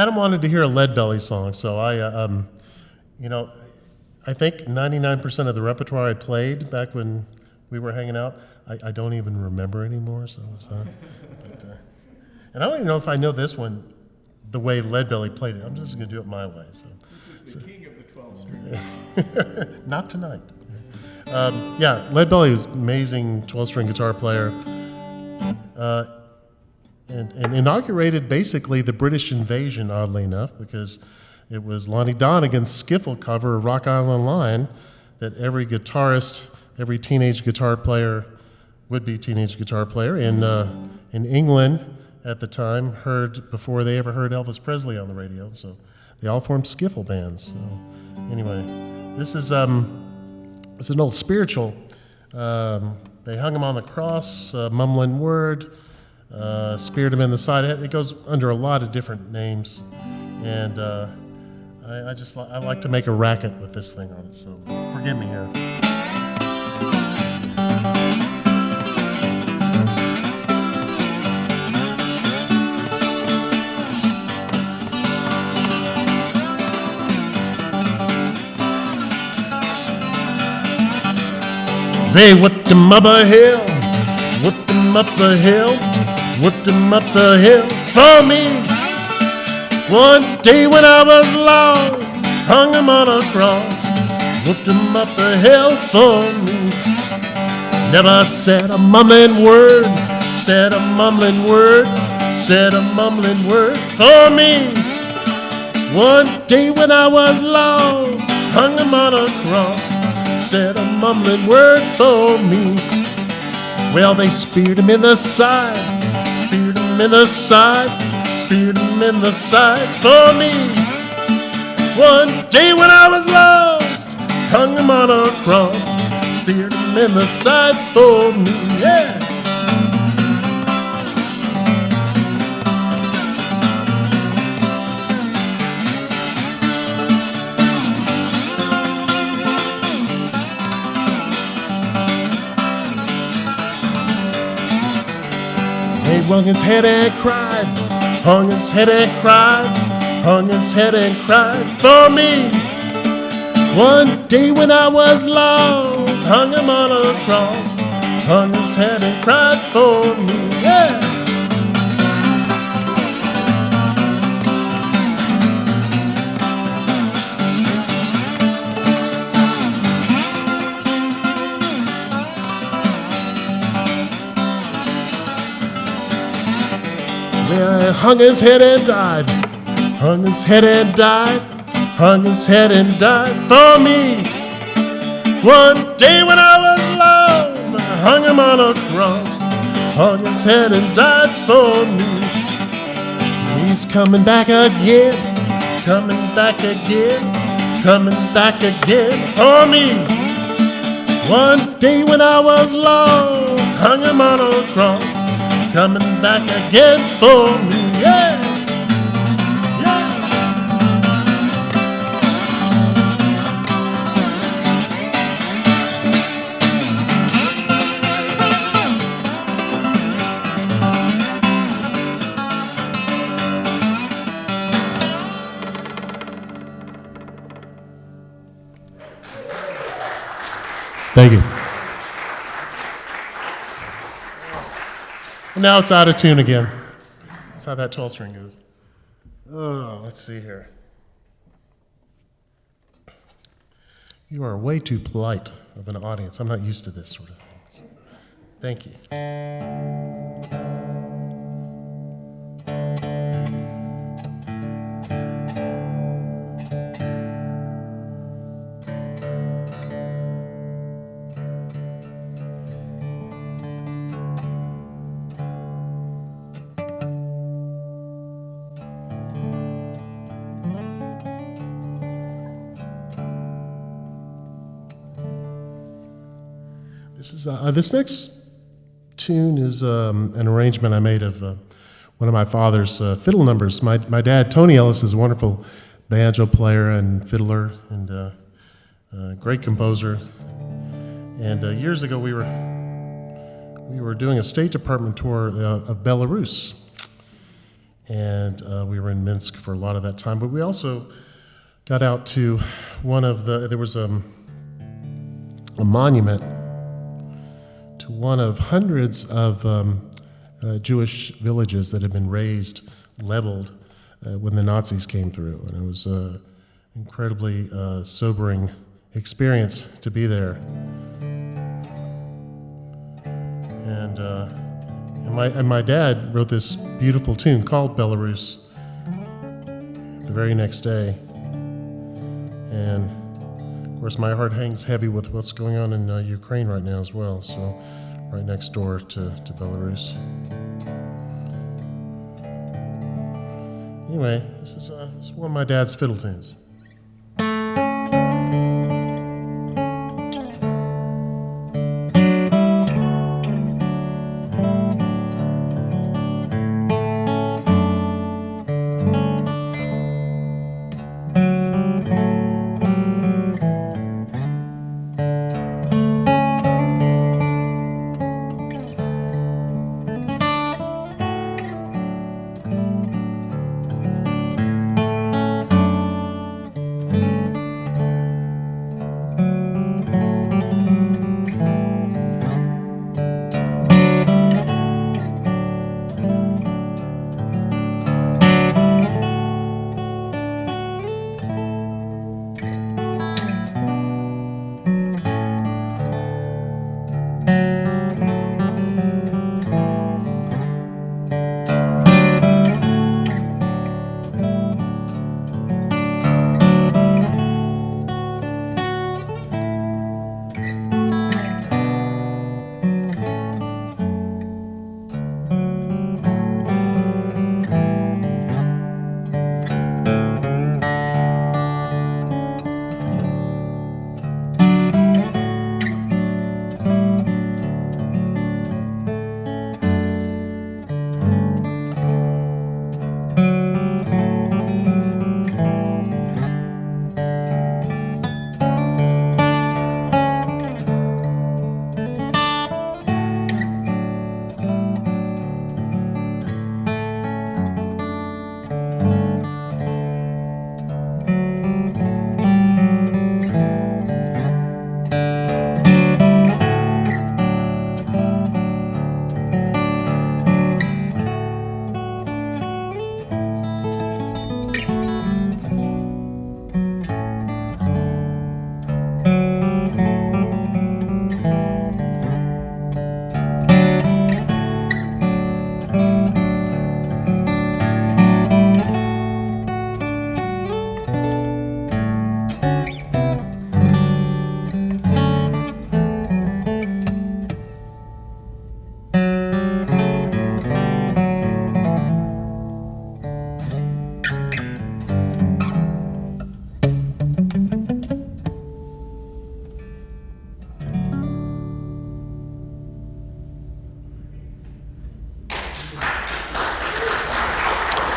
Adam wanted to hear a Leadbelly song, so I think 99% of the repertoire I played back when we were hanging out, I don't even remember anymore. So it's and I don't even know if I know this one the way Leadbelly played it. I'm just going to do it my way. So. This is the king of the 12 string. Not tonight. Leadbelly was amazing 12-string guitar player, and inaugurated basically the British invasion, oddly enough, because it was Lonnie Donegan's skiffle cover of Rock Island Line that every guitarist, every teenage guitar player, would-be teenage guitar player in England at the time heard before they ever heard Elvis Presley on the radio. So they all formed skiffle bands. So anyway, this is it's an old spiritual. They hung him on the cross, mumbling word, speared him in the side. It goes under a lot of different names, and I like to make a racket with this thing on it. So forgive me here. They whipped him up a hill, whipped him up the hill, whipped him up the hill for me. One day when I was lost, hung him on a cross, whipped him up the hill for me. Never said a mumbling word, said a mumbling word, said a mumbling word for me. One day when I was lost, hung him on a cross, said a mumbling word for me. Well, they speared him in the side, speared him in the side, speared him in the side for me. One day when I was lost, hung him on a cross, speared him in the side for me. Yeah. He hung his head and cried, hung his head and cried, hung his head and cried for me. One day when I was lost, hung him on a cross, hung his head and cried for me. Yeah. Hung his head and died, hung his head and died, hung his head and died for me. One day when I was lost, I hung him on a cross, hung his head and died for me. He's coming back again, coming back again, coming back again for me. One day when I was lost, hung him on a cross, coming back again for me, yeah, yeah. Thank you. Now it's out of tune again. That's how that 12-string goes. Oh, let's see here. You are way too polite of an audience. I'm not used to this sort of thing. So, thank you. This next tune is an arrangement I made of one of my father's fiddle numbers. My dad, Tony Ellis, is a wonderful banjo player and fiddler and great composer. And years ago, we were doing a State Department tour of Belarus, and we were in Minsk for a lot of that time. But we also got out to there was a monument to one of hundreds of Jewish villages that had been leveled when the Nazis came through. And it was an incredibly sobering experience to be there. And my dad wrote this beautiful tune called Belarus the very next day. And of course, my heart hangs heavy with what's going on in Ukraine right now as well. So, right next door to Belarus. Anyway, this is one of my dad's fiddle tunes.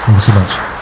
Thank you so much.